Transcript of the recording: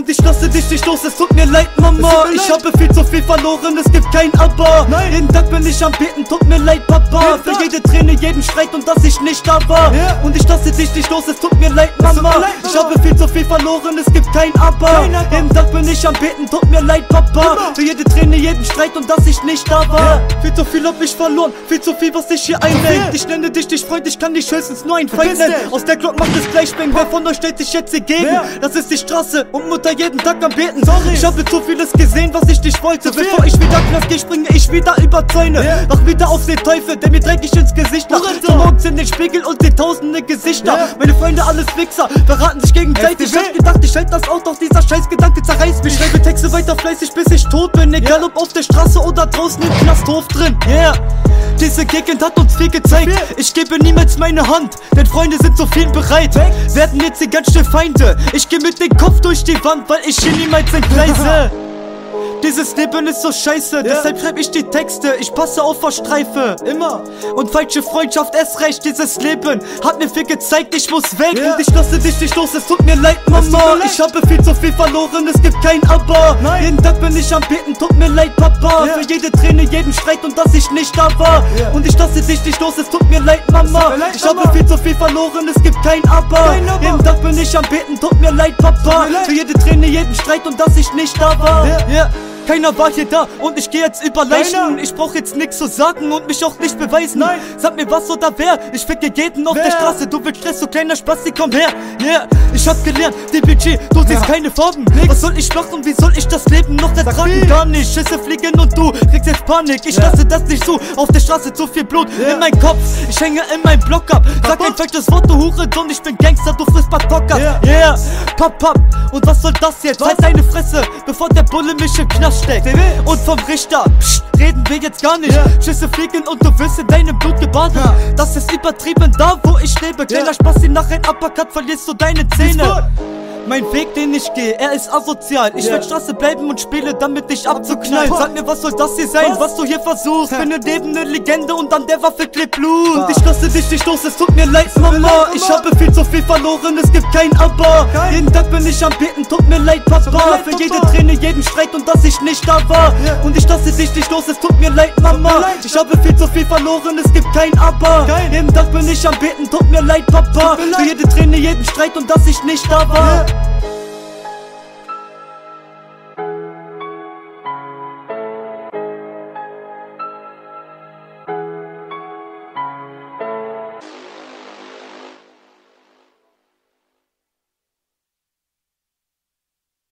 Und ich lasse dich nicht los, es tut mir leid, Mama. Ich habe viel zu viel verloren, es gibt kein Aber. Jeden Tag bin ich am Beten, tut mir leid, Papa. Für jede Träne, jeden Streit und dass ich nicht da war. Und ich lasse dich nicht los, es tut mir leid, Mama. Ich habe viel zu viel verloren, es gibt kein Aber. Jeden Tag bin ich am Beten, tut mir leid, Papa. Für jede Träne, jeden Streit und dass ich nicht da war. Viel zu viel hab ich verloren, viel zu viel, was sich hier einhält. Ich nenne dich nicht Freund, ich kann dich höchstens nur ein Feind nennen. Aus der Glock macht es gleich Bang. Wer von euch stellt sich jetzt dagegen? Das ist die Straße und Mutter jeden Tag am Beten. Ich habe zu vieles gesehen, was ich nicht wollte. Bevor ich wieder Knast gehe, springe ich wieder über Zäune. Mach wieder auf den Teufel, der mir dreckig ins Gesicht lacht. Zum morgens in den Spiegel und sehe tausende Gesichter. Meine Freunde alles Wichser, verraten sich gegenseitig. Ich hab gedacht, ich halt das aus, doch dieser Scheißgedanke zerreißt mich. Schreibe Texte weiter fleißig, bis ich tot bin. Egal ob auf der Straße oder draußen im Knasthof drin. Diese Gegend hat uns viel gezeigt. Ich gebe niemals meine Hand, denn Freunde sind so viel bereit. Werden jetzt hier ganz schnell Feinde. Ich geh mit dem Kopf durch die Wand, weil ich hier niemals entgleise. Dieses Leben ist so scheiße, deshalb schreib ich die Texte. Ich passe auf vor Streife, immer. Und falsche Freundschaft, erst recht. Dieses Leben hat mir viel gezeigt, ich muss weg. Und ich lasse dich nicht los, es tut mir leid, Mama. Ich habe viel zu viel verloren, es gibt kein Aber. Jeden Tag bin ich am Beten, tut mir leid, Papa. Für jede Träne, jeden Streit und dass ich nicht da war. Und ich lasse dich nicht los, es tut mir leid, Mama. Ich habe viel zu viel verloren, es gibt kein Aber. Jeden Tag bin ich am Beten, tut mir leid, Papa. Für jede Träne, jeden Streit und dass ich nicht da war. Keiner war hier da und ich geh jetzt über Leichen. Ich brauch jetzt nix zu sagen und mich auch nicht beweisen. Sag mir was oder wer, ich fick dir jeden auf der Straße. Du willst Stress, du kleiner Spasti, komm her. Ich hab gelernt, DBG, du siehst keine Farben. Was soll ich machen, wie soll ich das Leben noch ertragen? Gar nicht, Schüsse fliegen und du kriegst jetzt Panik. Ich lasse das nicht zu, auf der Straße zu viel Blut in meinem Kopf. Ich hänge in meinem Block ab, sag ein falsches Wort, du Hurensohn. Ich bin Gangster, du frisst Patoka. Papp, und was soll das jetzt? Halt deine Fresse, bevor der Bulle mich im Knast steckt. Und vom Richter, psst, reden wir jetzt gar nicht. Schüsse fliegen und du wirst in deinem Blut gebadet. Das ist übertrieben da, wo ich lebe. Kleiner Spasti, nach ein Uppercut verlierst du deine Zähne. Mein Weg, den ich gehe, er ist asozial. Ich will Straße bleiben und spiele, damit dich abzuknallen. Sag mir, was soll das hier sein, was du hier versuchst? Bin eine lebende Legende und an der Waffe klebt Blut. Und ich lasse dich nicht los, es tut mir leid, Mama. Ich habe viel zu viel verloren, es gibt kein Aber. Jeden Tag bin ich am Beten, tut mir leid, Papa. Für jede Träne, jeden Streit und dass ich nicht da war. Und ich lasse dich nicht los, es tut mir leid, Mama. Ich habe viel zu viel verloren, es gibt kein Aber. Jeden Tag bin ich am Beten, tut mir leid, Papa. Für jede Träne, jeden Streit und dass ich nicht da war.